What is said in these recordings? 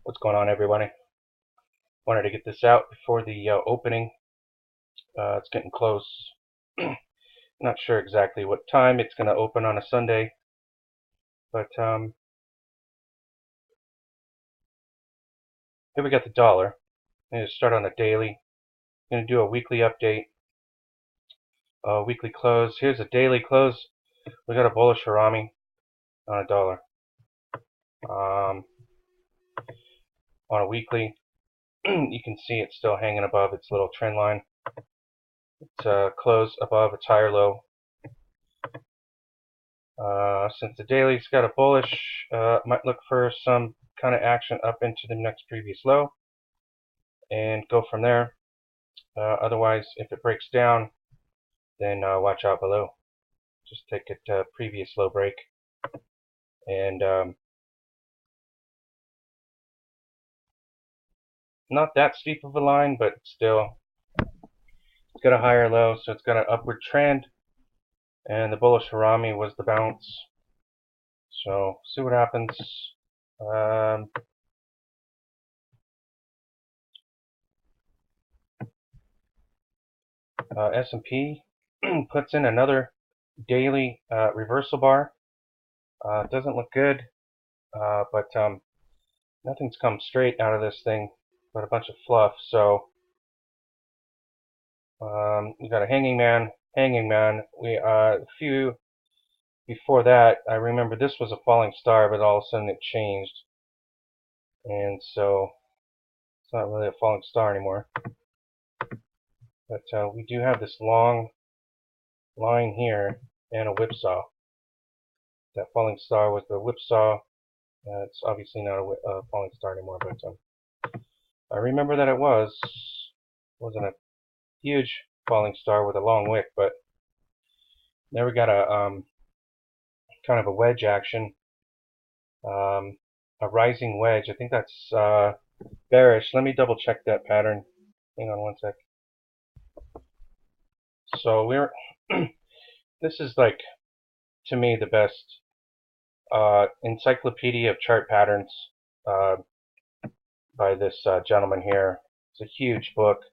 What's going on, everybody? Wanted to get this out before the opening. It's getting close. Not sure exactly what time it's going to open on a Sunday, but here we got the dollar. I'm going to start on a daily. I'm going to do a weekly update, weekly close. Here's a daily close. We got a bullish harami on a dollar. On a weekly, you can see it's still hanging above its little trend line. It's closed above its higher low. Since the daily's got a bullish, might look for some kind of action up into the next previous low and go from there. Otherwise, if it breaks down, then watch out below. Just take it previous low break, and not that steep of a line, but still it's got a higher low, so it's got an upward trend, and the bullish harami was the bounce. So see what happens. S&P puts in another daily reversal bar. Doesn't look good, but nothing's come straight out of this thing but a bunch of fluff. So we got a hanging man. We a few before that, I remember this was a falling star, but all of a sudden it changed, and so it's not really a falling star anymore. But we do have this long line here and a whipsaw. That falling star was the whipsaw. It's obviously not a falling star anymore, but I remember that it wasn't a huge falling star with a long wick, but there we got a kind of a wedge action, a rising wedge. I think that's bearish. Let me double check that pattern. Hang on one sec. So we're this is, like, to me, the best encyclopedia of chart patterns by this gentleman here. It's a huge book.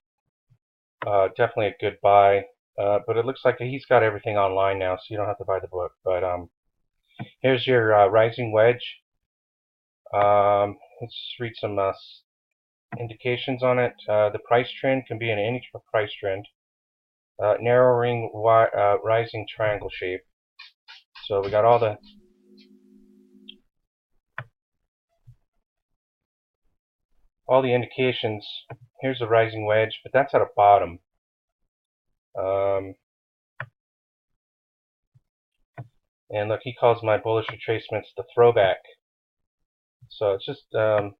Definitely a good buy. But it looks like he's got everything online now, so you don't have to buy the book. But here's your rising wedge. Let's read some indications on it. The price trend can be in any price trend. Narrowing rising triangle shape. So we got all the indications. Here's a rising wedge, but that's at a bottom. And look, he calls my bullish retracements the throwback. So it's just, I'm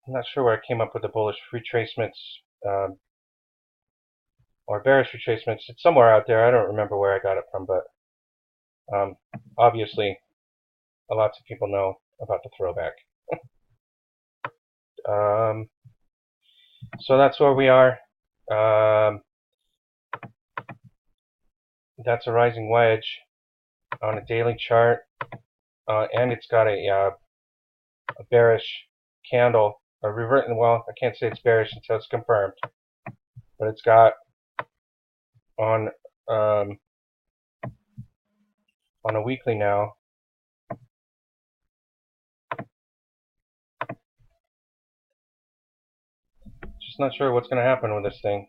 not sure where I came up with the bullish retracements or bearish retracements. It's somewhere out there. I don't remember where I got it from, but obviously lots of people know about the throwback. So that's where we are. That's a rising wedge on a daily chart, and it's got a bearish candle. Well, I can't say it's bearish until it's confirmed, but it's got on a weekly now. Just not sure what's going to happen with this thing.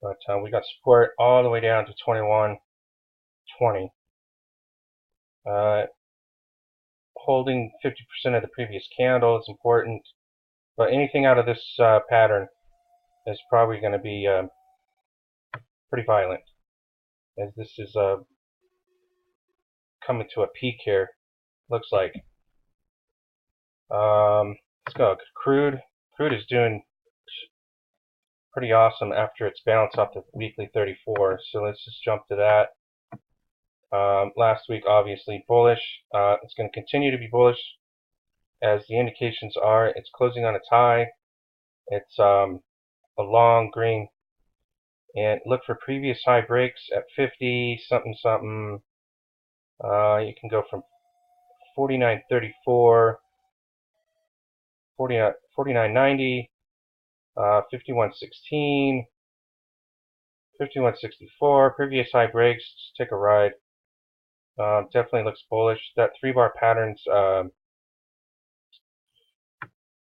But we got support all the way down to 21.20. Holding 50% of the previous candle is important. But anything out of this pattern is probably going to be pretty violent, as this is coming to a peak here. Looks like. Let's go. Crude. Crude is doing pretty awesome after its bounce off the weekly 34. So let's just jump to that. Last week, obviously bullish. It's going to continue to be bullish, as the indications are. It's closing on its high. It's a long green. And look for previous high breaks at 50 something something. You can go from 49.34 49.90, 51.16, 51.64. Previous high breaks. Just take a ride. Definitely looks bullish. That 3-bar pattern's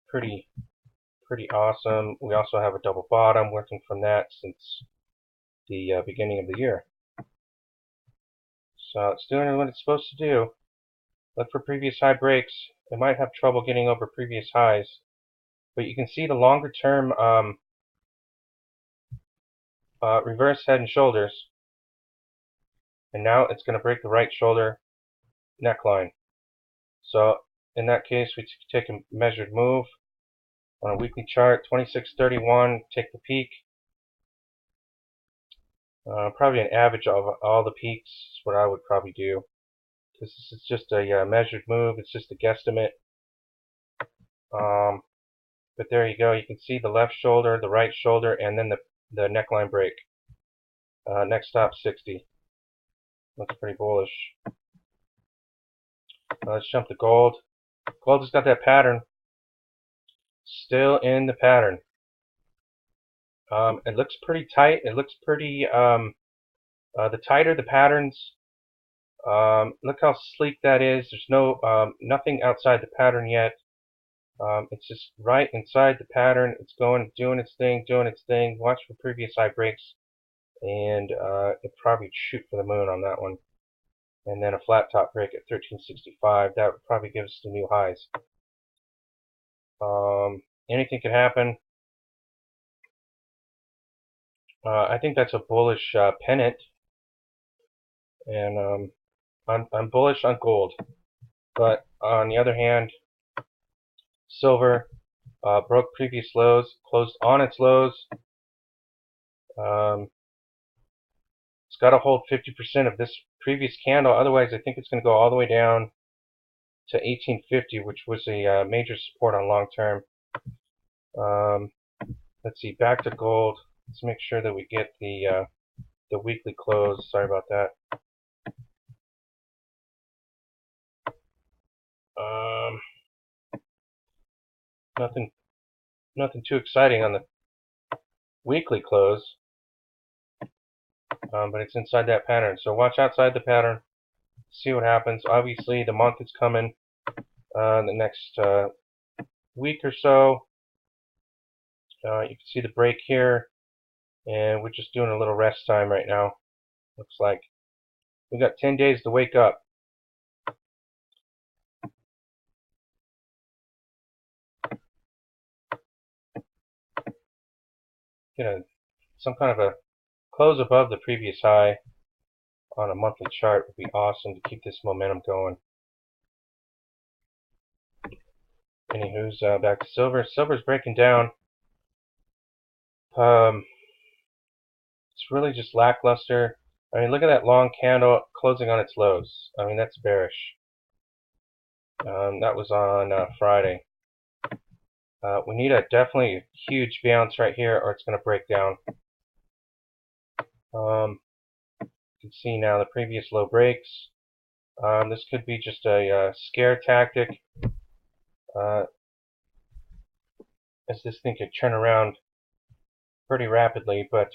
pretty awesome. We also have a double bottom working from that since the beginning of the year. So it's doing what it's supposed to do. Look for previous high breaks. It might have trouble getting over previous highs, but you can see the longer term reverse head and shoulders, and now it's going to break the right shoulder neckline. So in that case, we take a measured move on a weekly chart, 26.31. Take the peak. Probably an average of all the peaks is what I would probably do, because this is just a measured move. It's just a guesstimate. But there you go. You can see the left shoulder, the right shoulder, and then the neckline break. Next stop 60. Looks pretty bullish. Let's jump to gold. Gold has got that pattern. Still in the pattern. It looks pretty tight. It looks pretty, the tighter the patterns, look how sleek that is. There's no, nothing outside the pattern yet. It's just right inside the pattern. It's going, doing its thing. Watch for previous high breaks, and it'll probably shoot for the moon on that one. And then a flat top break at 1365. That would probably give us the new highs. Anything could happen. I think that's a bullish pennant, and I'm bullish on gold. But on the other hand, silver broke previous lows, closed on its lows. It's got to hold 50% of this previous candle, otherwise I think it's going to go all the way down to 1850, which was a major support on long term. Let's see, back to gold. Let's make sure that we get the weekly close. Sorry about that. Nothing too exciting on the weekly close, but it's inside that pattern. So watch outside the pattern. See what happens. Obviously, the month is coming. The next week or so. You can see the break here, and we're just doing a little rest time right now. Looks like we got 10 days to wake up. Get some kind of a close above the previous high on a monthly chart would be awesome to keep this momentum going. Anywho's back to silver. Silver's breaking down. It's really just lackluster. I mean, look at that long candle closing on its lows. I mean, that's bearish. That was on Friday. We need a definitely huge bounce right here, or it's going to break down. You can see now the previous low breaks. This could be just a scare tactic, as this thing could turn around pretty rapidly, but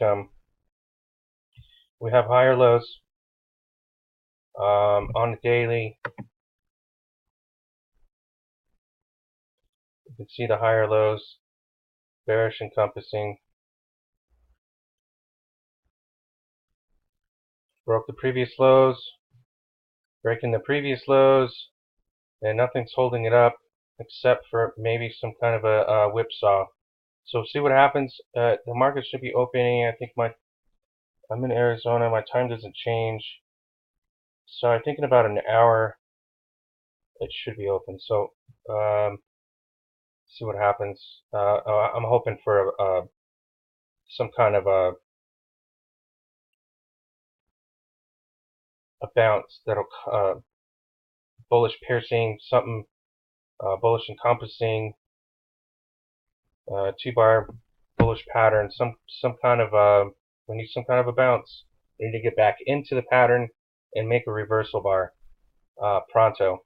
we have higher lows on the daily. You can see the higher lows, bearish encompassing. Broke the previous lows, breaking the previous lows, and nothing's holding it up except for maybe some kind of a whipsaw. So see what happens. The market should be opening. I think I'm in Arizona. My time doesn't change. So I think in about an hour it should be open. So see what happens. I'm hoping for some kind of a bounce that'll bullish piercing, something bullish encompassing, 2-bar bullish pattern, some kind of we need some kind of a bounce. We need to get back into the pattern and make a reversal bar pronto.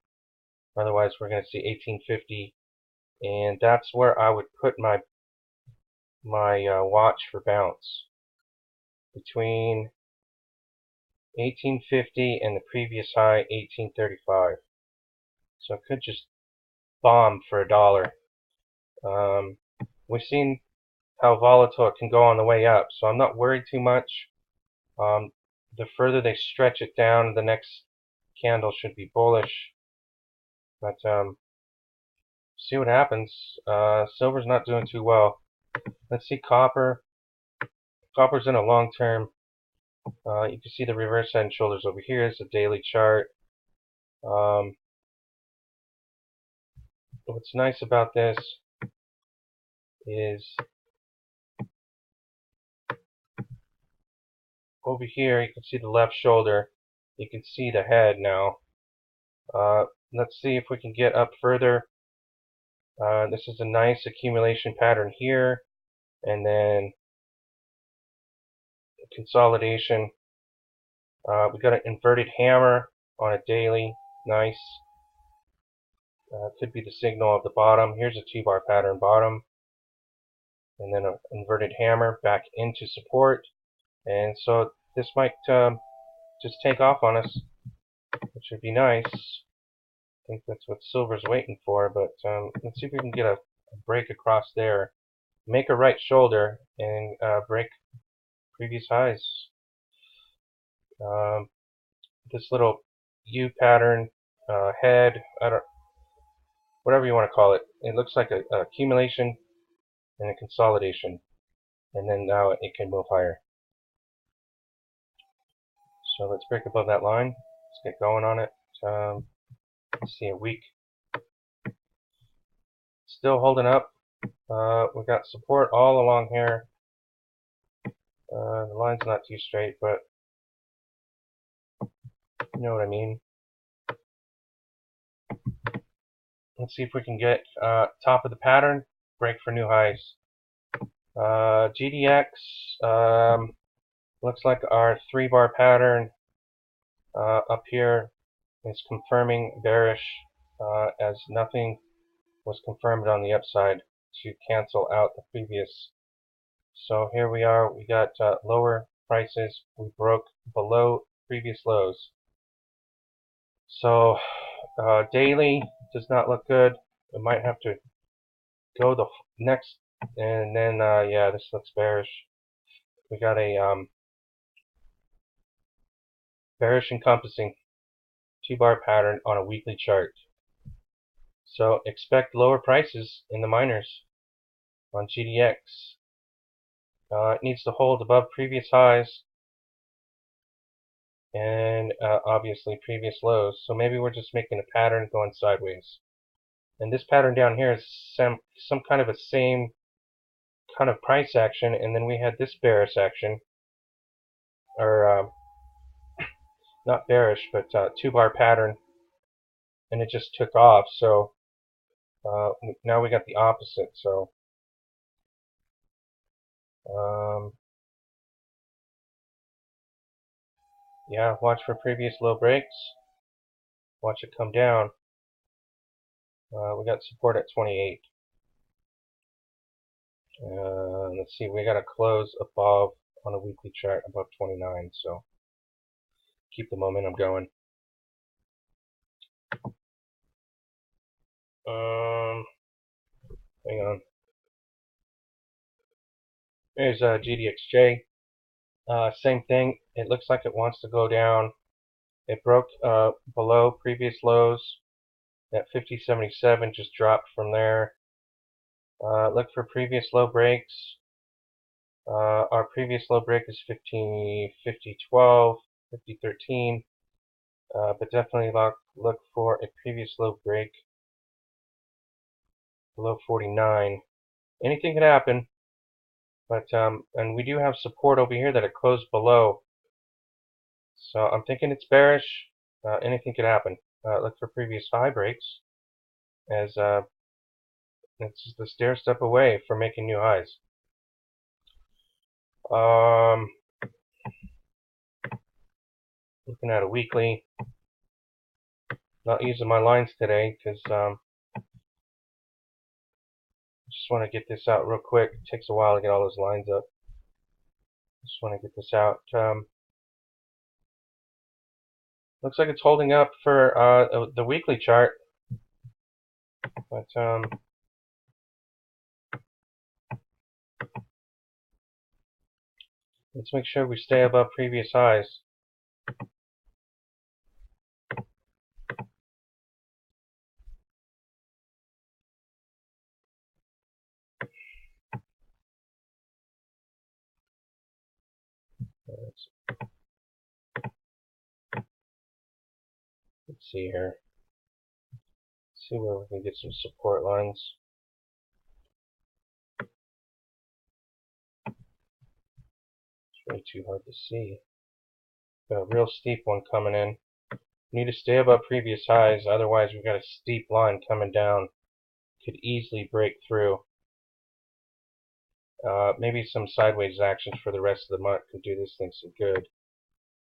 Otherwise, we're going to see 1850 and that's where I would put my watch for bounce, between 1850 and the previous high 1835. So it could just bomb for $1. We've seen how volatile it can go on the way up, so I'm not worried too much. The further they stretch it down, the next candle should be bullish. But see what happens. Silver's not doing too well. Let's see copper. Copper's in a long term. You can see the reverse head and shoulders over here. It's a daily chart. What's nice about this is over here you can see the left shoulder. You can see the head now. Let's see if we can get up further. This is a nice accumulation pattern here, and then consolidation. We got an inverted hammer on a daily. Nice. Could be the signal of the bottom. Here's a 2-bar pattern bottom, and then an inverted hammer back into support. And so this might just take off on us, which would be nice. I think that's what silver's waiting for, but let's see if we can get a break across there, make a right shoulder, and break previous highs. This little U pattern, head, whatever you want to call it, it looks like an accumulation and a consolidation, and then now it can move higher. So let's break above that line. Let's get going on it. Let's see, a week. Still holding up. We got support all along here. The line's not too straight, but you know what I mean. Let's see if we can get top of the pattern, break for new highs. GDX looks like our 3-bar pattern up here is confirming bearish, as nothing was confirmed on the upside to cancel out the previous. So here we are. We got lower prices. We broke below previous lows. So daily does not look good. We might have to go the next, and then yeah, this looks bearish. We got a bearish encompassing 2-bar pattern on a weekly chart. So expect lower prices in the miners on GDX. It needs to hold above previous highs and obviously previous lows. So maybe we're just making a pattern going sideways. And this pattern down here is some kind of a same kind of price action, and then we had this bearish action, or not bearish, but 2-bar pattern, and it just took off. So now we got the opposite. So yeah, watch for previous low breaks. Watch it come down. We got support at 28. Let's see, we got to close above on a weekly chart above 29. So keep the momentum going. Hang on. There's GDXJ. Same thing. It looks like it wants to go down. It broke below previous lows at 50.77, just dropped from there. Look for previous low breaks. Our previous low break is 50.12, 50.13, but definitely look for a previous low break below 49. Anything could happen, but and we do have support over here that it closed below. So I'm thinking it's bearish. Anything could happen. Look for previous high breaks, as it's just a stair step away from making new highs. Looking at a weekly. Not using my lines today because Just want to get this out real quick. It takes a while to get all those lines up. Just want to get this out. Looks like it's holding up for the weekly chart, but let's make sure we stay above previous highs. Let's see here. Let's see where we can get some support lines. It's way too hard to see. Got a real steep one coming in. We need to stay above previous highs, otherwise we've got a steep line coming down. Could easily break through. Maybe some sideways actions for the rest of the month could do this thing some good.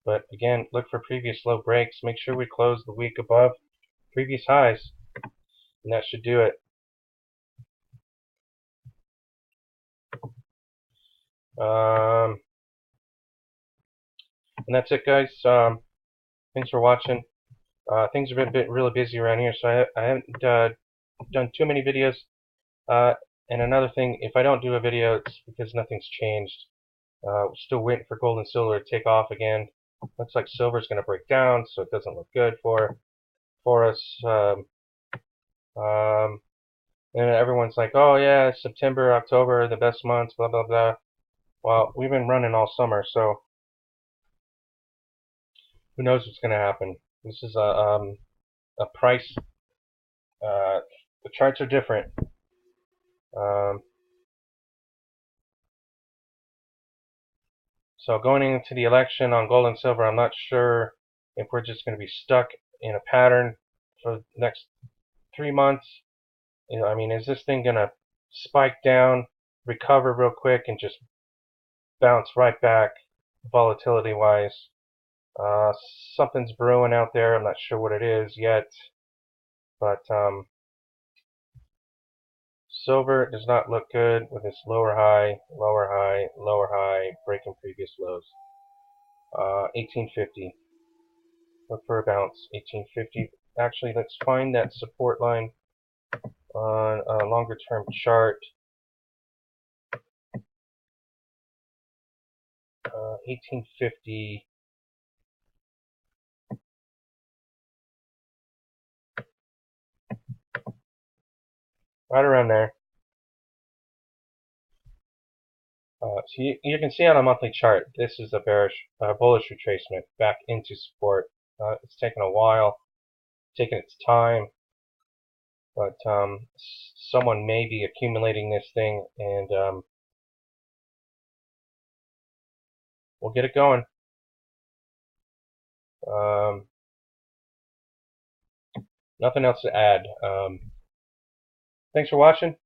But again, look for previous low breaks. Make sure we close the week above previous highs, and that should do it. And that's it, guys. Thanks for watching. Things have been really busy around here, so I haven't done too many videos. And another thing, if I don't do a video, it's because nothing's changed. We're still waiting for gold and silver to take off again. Looks like silver's going to break down, so it doesn't look good for us. And everyone's like, oh yeah, September, October, the best months, blah blah blah. Well, we've been running all summer, so who knows what's going to happen. This is a price. The charts are different. So going into the election on gold and silver, I'm not sure if we're just going to be stuck in a pattern for the next 3 months. You know, I mean, is this thing going to spike down, recover real quick, and just bounce right back volatility-wise? Something's brewing out there. I'm not sure what it is yet, but silver does not look good with this lower high, lower high, lower high, breaking previous lows. 1850. Look for a bounce. 1850. Actually, let's find that support line on a longer term chart. 1850. Right around there. So you can see on a monthly chart, this is a bullish retracement back into support. It's taken a while, taken its time, but someone may be accumulating this thing, and we'll get it going. Nothing else to add. Thanks for watching.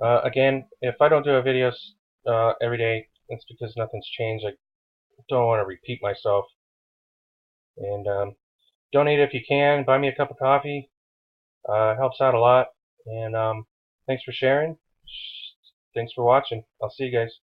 Again, if I don't do a video every day, it's because nothing's changed. I don't want to repeat myself. And donate if you can. Buy me a cup of coffee. Helps out a lot. And thanks for sharing. Thanks for watching. I'll see you guys.